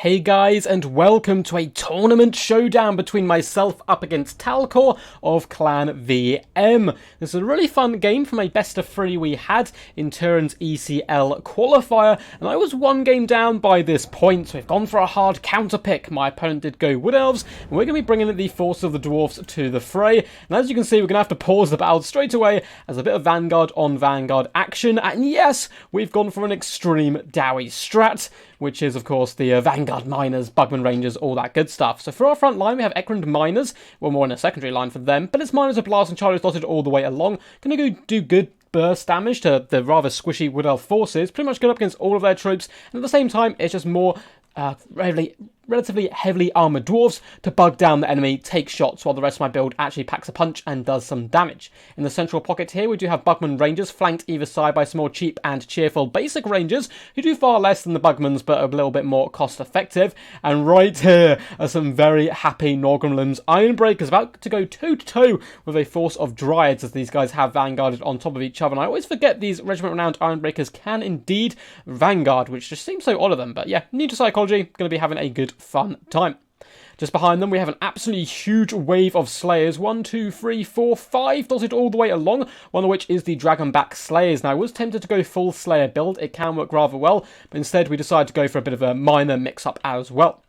Hey guys, and welcome to a tournament showdown between myself up against Talcor of Clan VM. This is a really fun game from a best of 3 we had in Turin's ECL qualifier, and I was 1 game down by this point, so we've gone for a hard counter pick. My opponent did go Wood Elves, and we're going to be bringing the forces of the Dwarfs to the fray. And as you can see, we're going to have to pause the battle straight away as a bit of Vanguard on Vanguard action. And yes, we've gone for an extreme Dowie strat, which is, of course, the Vanguard Miners, Bugman Rangers, all that good stuff. So for our front line, we have Ekrund Miners. Well, more in a secondary line for them, but it's Miners with Blast and Charlies dotted all the way along. Going to go do good burst damage to the rather squishy Wood Elf forces. Pretty much good up against all of their troops, and at the same time, it's just more relatively heavily armoured dwarves to bug down the enemy, take shots, while the rest of my build actually packs a punch and does some damage. In the central pocket here, we do have Bugman Rangers, flanked either side by some more cheap and cheerful basic Rangers, who do far less than the Bugmans, but are a little bit more cost effective. And right here are some very happy Norgrimlings Ironbreakers, about to go toe-to-toe with a force of Dryads, as these guys have Vanguarded on top of each other. And I always forget these regiment-renowned Ironbreakers can indeed Vanguard, which just seems so odd of them. But yeah, new to psychology. Going to be having a good fun time. Just behind them, we have an absolutely huge wave of Slayers. 1, 2, 3, 4, 5 dotted all the way along, one of which is the Dragonback Slayers. Now, I was tempted to go full Slayer build. It can work rather well, but instead we decided to go for a bit of a minor mix-up as well.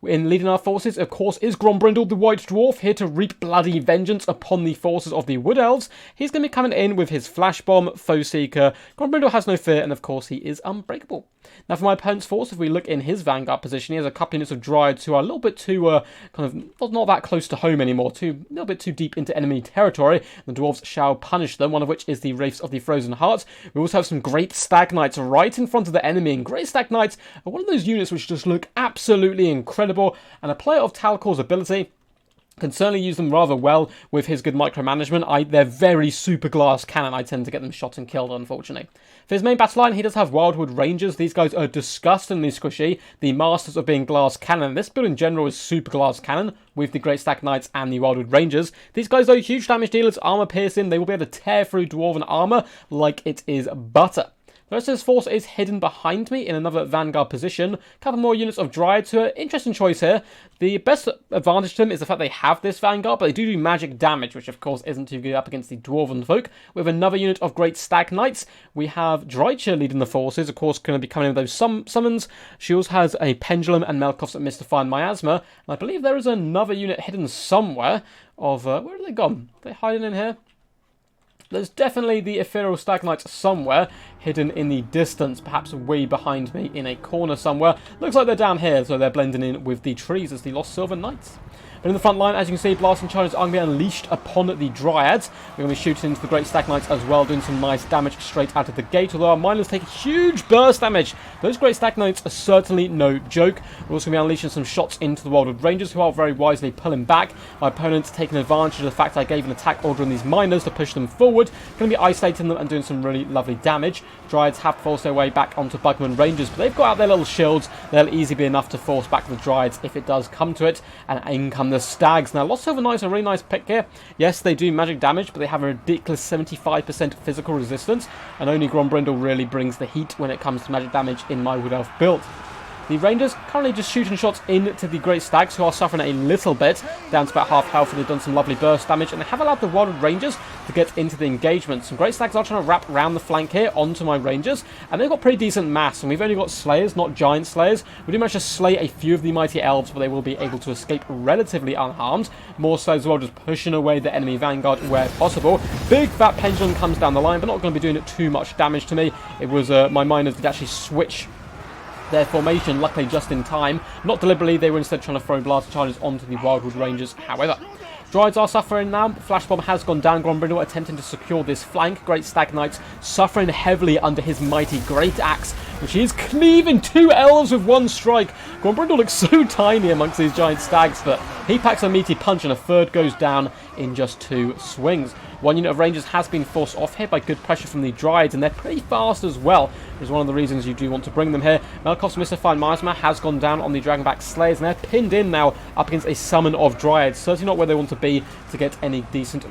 In leading our forces, of course, is Grombrindle, the White Dwarf, here to wreak bloody vengeance upon the forces of the Wood Elves. He's going to be coming in with his Flash Bomb, Foe Seeker. Grombrindle has no fear, and of course, he is unbreakable. Now, for my opponent's force, if we look in his Vanguard position, he has a couple units of Dryads who are a little bit too, not that close to home anymore, a little bit too deep into enemy territory. The Dwarves shall punish them, one of which is the Wraiths of the Frozen Hearts. We also have some Great Stag Knights right in front of the enemy, and Great Stag Knights are one of those units which just look absolutely incredible, and a player of Talcor's ability can certainly use them rather well with his good micromanagement. They're very super glass cannon. I tend to get them shot and killed, unfortunately. For his main battle line, he does have Wildwood Rangers. These guys are disgustingly squishy, the masters of being glass cannon. This build in general is super glass cannon with the Great Stag Knights and the Wildwood Rangers. These guys, though, huge damage dealers, armor piercing. They will be able to tear through Dwarven armor like it is butter. The rest of his force is hidden behind me in another Vanguard position. A couple more units of Dryads who are interesting choice here. The best advantage to them is the fact they have this Vanguard, but they do magic damage, which of course isn't too good up against the Dwarven folk. With another unit of Great Stag Knights, we have Drycha leading the forces, of course going to be coming in with those summons. She also has a Pendulum and Melkoff's Mystifying Miasma. And I believe there is another unit hidden somewhere of, where are they gone? Are they hiding in here? There's definitely the Ethereal Stag Knights somewhere, hidden in the distance, perhaps way behind me in a corner somewhere. Looks like they're down here, so they're blending in with the trees as the Lost Silver Knights. But in the front line, as you can see, Blast and Charlies are going to be unleashed upon the Dryads. We're going to be shooting into the Great Stag Knights as well, doing some nice damage straight out of the gate, although our Miners take huge burst damage. Those Great Stag Knights are certainly no joke. We're also going to be unleashing some shots into the Wildwood Rangers, who are very wisely pulling back. My opponent's taking advantage of the fact I gave an attack order on these Miners to push them forward. Going to be isolating them and doing some really lovely damage. Dryads have forced their way back onto Bugman Rangers, but they've got out their little shields. They'll easily be enough to force back the Dryads if it does come to it. And in come the Stags. Now, Lost Silver Knights are a really nice pick here. Yes, they do magic damage, but they have a ridiculous 75% physical resistance, and only Grombrindle really brings the heat when it comes to magic damage in my Wood Elf build. The Rangers currently just shooting shots into the Great Stags, who are suffering a little bit, down to about half health, and they've done some lovely burst damage, and they have allowed the Wildwood Rangers to get into the engagement. Some Great Stags are trying to wrap around the flank here onto my Rangers, and they've got pretty decent mass, and we've only got Slayers, not Giant Slayers. We do manage to slay a few of the Mighty Elves, but they will be able to escape relatively unharmed. More so as well, just pushing away the enemy Vanguard where possible. Big fat Pendulum comes down the line, but not going to be doing it too much damage to me. It was my Miners did actually switch their formation, luckily just in time. Not deliberately, they were instead trying to throw blast charges onto the Wildwood Rangers, however. Dryads are suffering now. Flash Bomb has gone down. Grombrindle attempting to secure this flank. Great Stag Knights suffering heavily under his mighty Great Axe, which is cleaving 2 Elves with 1 strike. Grombrindle looks so tiny amongst these giant stags, but he packs a meaty punch and a third goes down in just 2 swings. 1 unit of Rangers has been forced off here by good pressure from the Dryads, and they're pretty fast as well, which is one of the reasons you do want to bring them here. Melkoff's Mystifying Miasma has gone down on the Dragonback Slayers, and they're pinned in now up against a summon of Dryads. Certainly not where they want to be to get any decent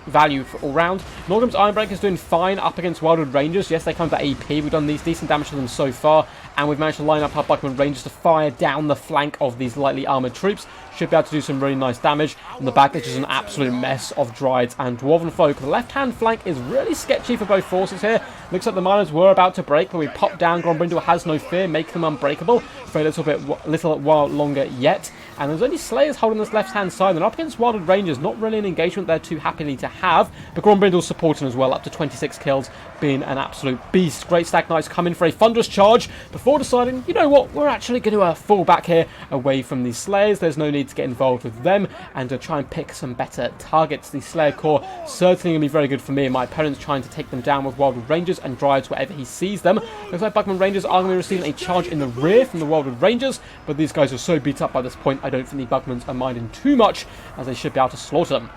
value for all round. Norgrim's Ironbreakers doing fine up against Wildwood Rangers. Yes, they come to AP. We've done these decent damage to them so far, and we've managed to line up our Buckman Rangers to fire down the flank of these lightly armoured troops. Should be able to do some really nice damage. On the back, it's just an absolute mess of Dryades and Dwarven folk. The left-hand flank is really sketchy for both forces here. Looks like the miners were about to break, but we popped down. Grombrindle has no fear, making them unbreakable for a little while longer yet. And there's only Slayers holding this left-hand side. And up against Wildwood Rangers, not really an engagement they're too happily to have. But Grombrindle's supporting as well, up to 26 kills, being an absolute beast. Great Stag Knights come in for a thunderous charge before deciding, you know what, we're actually going to fall back here away from these Slayers. There's no need to get involved with them and to try and pick some better targets. The Slayer core certainly going to be very good for me and my opponent's trying to take them down with Wildwood Rangers and Dryades wherever he sees them. Looks like Buckman Rangers are going to be receiving a charge in the rear from the Wildwood Rangers, but these guys are so beat up by this point, I don't think the Buckmans are minding too much, as they should be able to slaughter them.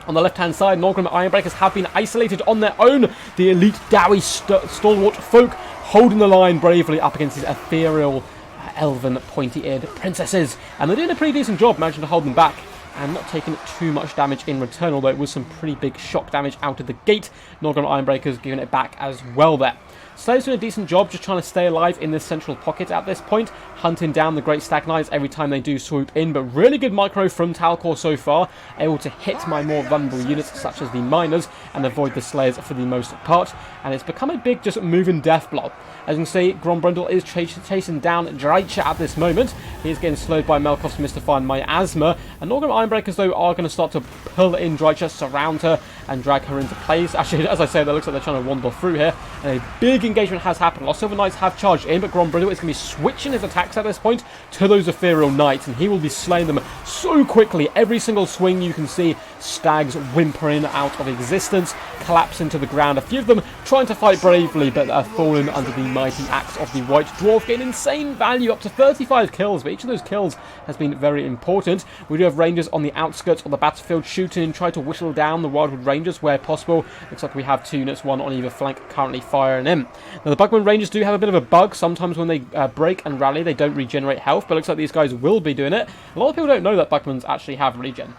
On the left-hand side, Norgrim Ironbreakers have been isolated on their own. The elite Dowie stalwart folk holding the line bravely up against these ethereal, elven, pointy-eared princesses. And they're doing a pretty decent job managing to hold them back and not taking too much damage in return, although it was some pretty big shock damage out of the gate. Norgrim Ironbreakers giving it back as well there. Slayer's doing a decent job just trying to stay alive in this central pocket at this point, hunting down the Great Stag Knights every time they do swoop in, but really good micro from Talcor so far, able to hit my more vulnerable units such as the miners and avoid the Slayers for the most part, and it's become a big just moving death block. As you can see, Grombrindle is chasing down Dryades at this moment. He is getting slowed by Melkoff's Mystifying Miasma, and Norgrim Ironbreakers though are going to start to pull in Dryades, surround her and drag her into place. Actually, as I say, that looks like they're trying to wander through here, and a big engagement has happened. Lost Silver Knights have charged in, but Grombrindle is going to be switching his attacks at this point to those Ethereal Knights, and he will be slaying them so quickly. Every single swing you can see stags whimpering out of existence, collapsing to the ground. A few of them trying to fight bravely, but are falling under the mighty axe of the White Dwarf, getting insane value, up to 35 kills, but each of those kills has been very important. We do have Rangers on the outskirts of the battlefield shooting and try to whittle down the Wildwood Rangers where possible. Looks like we have 2 units, 1 on either flank, currently firing in. Now the Buckman Rangers do have a bit of a bug. Sometimes when they break and rally, they don't regenerate health, but looks like these guys will be doing it. A lot of people don't know that Buckmans actually have regen.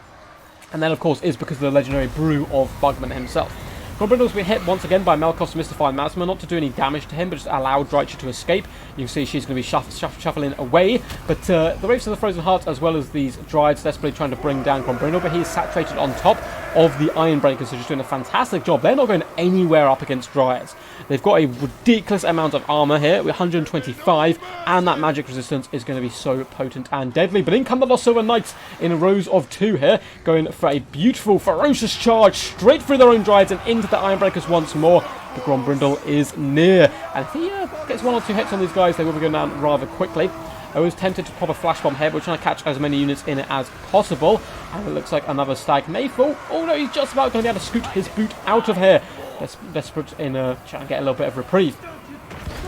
And that, of course, is because of the legendary brew of Bugman himself. Grombrindle's been hit once again by Melkoff's Mystifying Miasma, not to do any damage to him, but just allow Dryades to escape. You can see she's going to be shuffling away, but the Wraiths of the Frozen Heart, as well as these Dryades, desperately trying to bring down Grombrindle, but he's saturated on top of the Ironbreakers, so just doing a fantastic job. They're not going anywhere up against Dryades. They've got a ridiculous amount of armor here, with 125, and that magic resistance is going to be so potent and deadly. But in come the Lost Silver Knights in rows of 2 here, going for a beautiful, ferocious charge straight through their own Dryades and into the Ironbreakers once more. But Grombrindle is near, and if he gets 1 or 2 hits on these guys, they will be going down rather quickly. I was tempted to pop a flash bomb here, but we're trying to catch as many units in it as possible. And it looks like another Stag may fall. Oh no, he's just about going to be able to scoot his boot out of here. Desperate in trying to get a little bit of reprieve.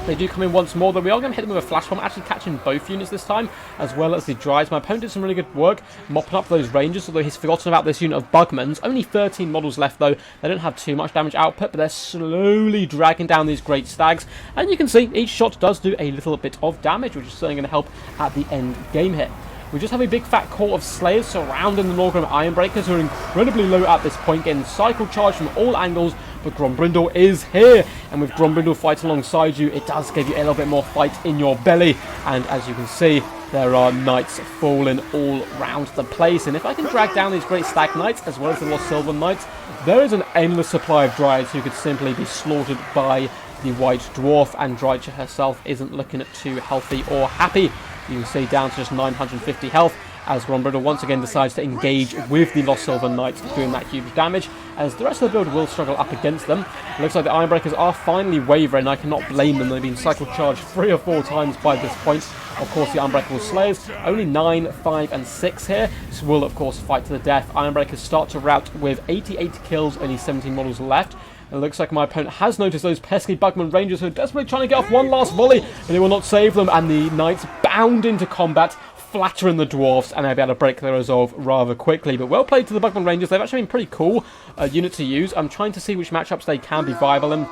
They do come in once more, though we are going to hit them with a flash bomb, actually catching both units this time, as well as the Dryades. My opponent did some really good work mopping up those Rangers, although he's forgotten about this unit of Bugmans. Only 13 models left, though. They don't have too much damage output, but they're slowly dragging down these great Stags. And you can see each shot does do a little bit of damage, which is certainly going to help at the end game here. We just have a big fat core of Slayers surrounding the Norgrim Ironbreakers, who are incredibly low at this point, getting cycle charged from all angles, but Grombrindle is here, and with Grombrindle fighting alongside you, it does give you a little bit more fight in your belly, and as you can see, there are Knights falling all round the place, and if I can drag down these great Stag Knights, as well as the Lost Silver Knights, there is an endless supply of Dryades who could simply be slaughtered by the White Dwarf, and Dryades herself isn't looking too healthy or happy. You can see down to just 950 health as Grombrindle once again decides to engage with the Lost Silver Knights, doing that huge damage, as the rest of the build will struggle up against them. It looks like the Ironbreakers are finally wavering. I cannot blame them. They've been cycle charged 3 or 4 times by this point. Of course, the Unbreakable Slayers, only 9, 5, and 6 here. This will, of course, fight to the death. Ironbreakers start to rout with 88 kills, only 17 models left. It looks like my opponent has noticed those pesky Bugman Rangers who are desperately trying to get off one last volley, but they will not save them, and the Knights bound into combat, flattering the Dwarfs, and they'll be able to break their resolve rather quickly. But well played to the Bugman Rangers. They've actually been pretty cool unit to use. I'm trying to see which matchups they can be viable in.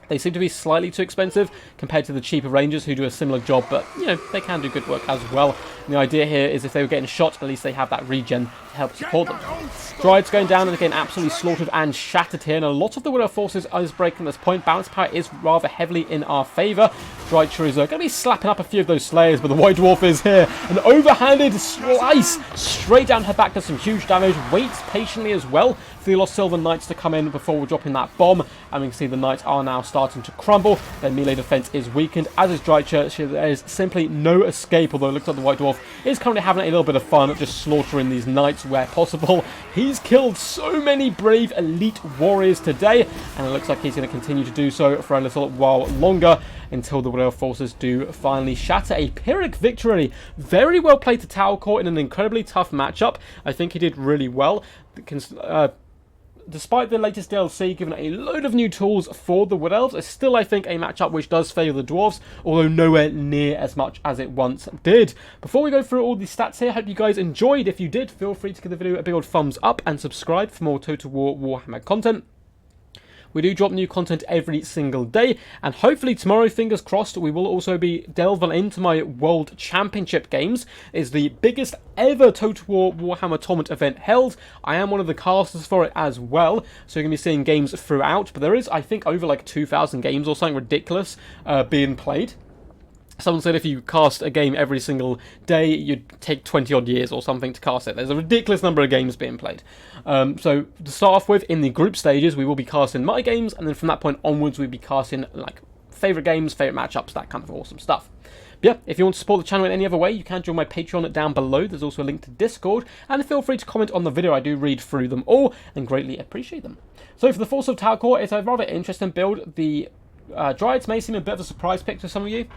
They seem to be slightly too expensive compared to the cheaper Rangers who do a similar job, but, you know, they can do good work as well. And the idea here is if they were getting shot, at least they have that regen to help support them. Droids going down and again absolutely slaughtered and shattered here. And a lot of the Widow forces is breaking this point. Balance power is rather heavily in our favour. Droid is going to be slapping up a few of those Slayers, but the White Dwarf is here. An overhanded slice straight down her back does some huge damage. Waits patiently as well for the Lost Silver Knights to come in before we're dropping that bomb. And we can see the Knights are now starting to crumble. Their melee defense is weakened, as is Drycher. There is simply no escape, although it looks like the White Dwarf is currently having a little bit of fun just slaughtering these Knights where possible. He's killed so many brave elite warriors today, and it looks like he's going to continue to do so for a little while longer until the Widow forces do finally shatter. A Pyrrhic victory. Very well played to Talcor in an incredibly tough matchup. I think he did really well. Despite the latest DLC giving a load of new tools for the Wood Elves, it's still, I think, a matchup which does favour the Dwarves, although nowhere near as much as it once did. Before we go through all the stats here, I hope you guys enjoyed. If you did, feel free to give the video a big old thumbs up and subscribe for more Total War Warhammer content. We do drop new content every single day, and hopefully tomorrow, fingers crossed, we will also be delving into my World Championship games. It's the biggest ever Total War Warhammer tournament event held. I am one of the casters for it as well, so you're going to be seeing games throughout, but there is, I think, over like 2,000 games or something ridiculous being played. Someone said if you cast a game every single day, you'd take 20 odd years or something to cast it. There's a ridiculous number of games being played. So to start off with, in the group stages, we will be casting my games, and then from that point onwards, we'll be casting like favourite games, favourite matchups, that kind of awesome stuff. But yeah, if you want to support the channel in any other way, you can join my Patreon down below. There's also a link to Discord, and feel free to comment on the video. I do read through them all and greatly appreciate them. So for the Force of Talcor, it's a rather interesting build. The Dryads may seem a bit of a surprise pick to some of you,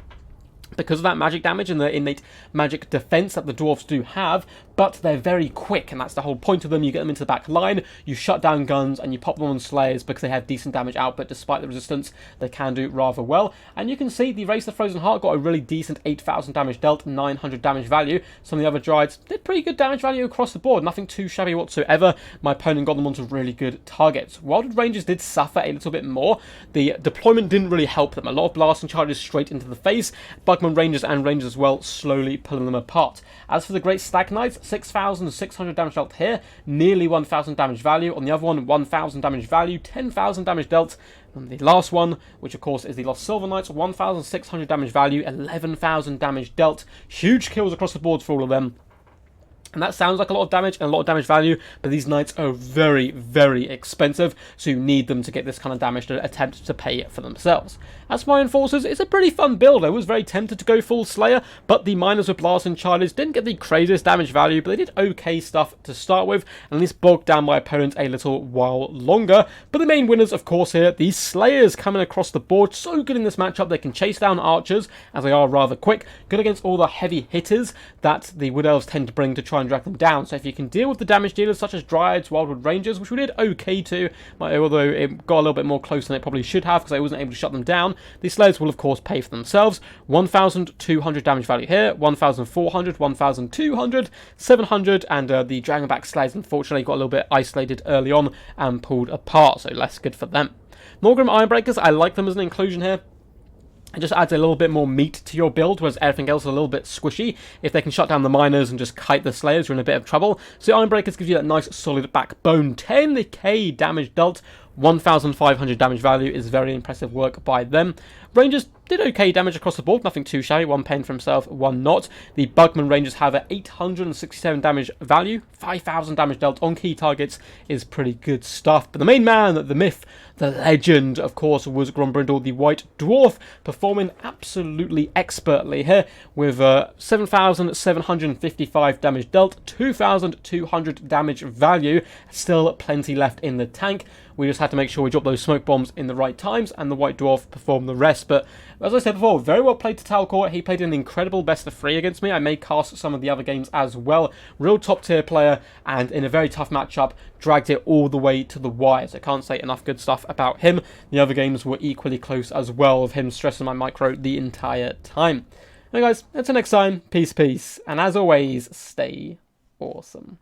because of that magic damage and the innate magic defense that the Dwarfs do have, but they're very quick, and that's the whole point of them. You get them into the back line, you shut down guns, and you pop them on Slayers because they have decent damage output. Despite the resistance, they can do rather well. And you can see the Race of the Frozen Heart got a really decent 8,000 damage dealt, 900 damage value. Some of the other Dryads did pretty good damage value across the board, nothing too shabby whatsoever. My opponent got them onto really good targets. Wildwood Rangers did suffer a little bit more. The deployment didn't really help them. A lot of blasting charges straight into the face. Bugman Rangers and Rangers as well, slowly pulling them apart. As for the Great Stag Knights, 6,600 damage dealt here, nearly 1,000 damage value. On the other one, 1,000 damage value, 10,000 damage dealt. And the last one, which of course is the Lost Silver Knights, 1,600 damage value, 11,000 damage dealt. Huge kills across the board for all of them. And that sounds like a lot of damage and a lot of damage value, but these Knights are very, very expensive, so you need them to get this kind of damage to attempt to pay for themselves. As for my Enforcers, it's a pretty fun build. I was very tempted to go full Slayer, but the Miners with Blasting Charges didn't get the craziest damage value, but they did okay stuff to start with, and at least bogged down my opponent a little while longer. But the main winners, of course, here, these Slayers coming across the board. So good in this matchup, they can chase down archers, as they are rather quick. Good against all the heavy hitters that the Wood Elves tend to bring to try and drag them down. So if you can deal with the damage dealers such as Dryads, Wildwood Rangers, which we did okay to, although it got a little bit more close than it probably should have because I wasn't able to shut them down, these Slayers will of course pay for themselves. 1,200 damage value here, 1,400, 1,200, 700, and the Dragonback Slayers unfortunately got a little bit isolated early on and pulled apart, so less good for them. Norgrim Ironbreakers, I like them as an inclusion here. It just adds a little bit more meat to your build, whereas everything else is a little bit squishy. If they can shut down the Miners and just kite the Slayers, you're in a bit of trouble. So Ironbreakers gives you that nice solid backbone. 10k damage dealt, 1,500 damage value is very impressive work by them. Rangers did okay damage across the board, nothing too shabby, 1 pen for himself, 1 not. The Bugman Rangers have an 867 damage value, 5,000 damage dealt on key targets is pretty good stuff. But the main man, the myth, the legend, of course, was Grombrindle, the White Dwarf, performing absolutely expertly here with 7,755 damage dealt, 2,200 damage value, still plenty left in the tank. We just had to make sure we drop those smoke bombs in the right times, and the White Dwarf performed the rest. But as I said before, very well played to Talcor. He played an incredible best of 3 against me. I may cast some of the other games as well. Real top tier player, and in a very tough matchup, dragged it all the way to the wire. So I can't say enough good stuff about him. The other games were equally close as well, of him stressing my micro the entire time. Anyway guys, until next time, peace, and as always, stay awesome.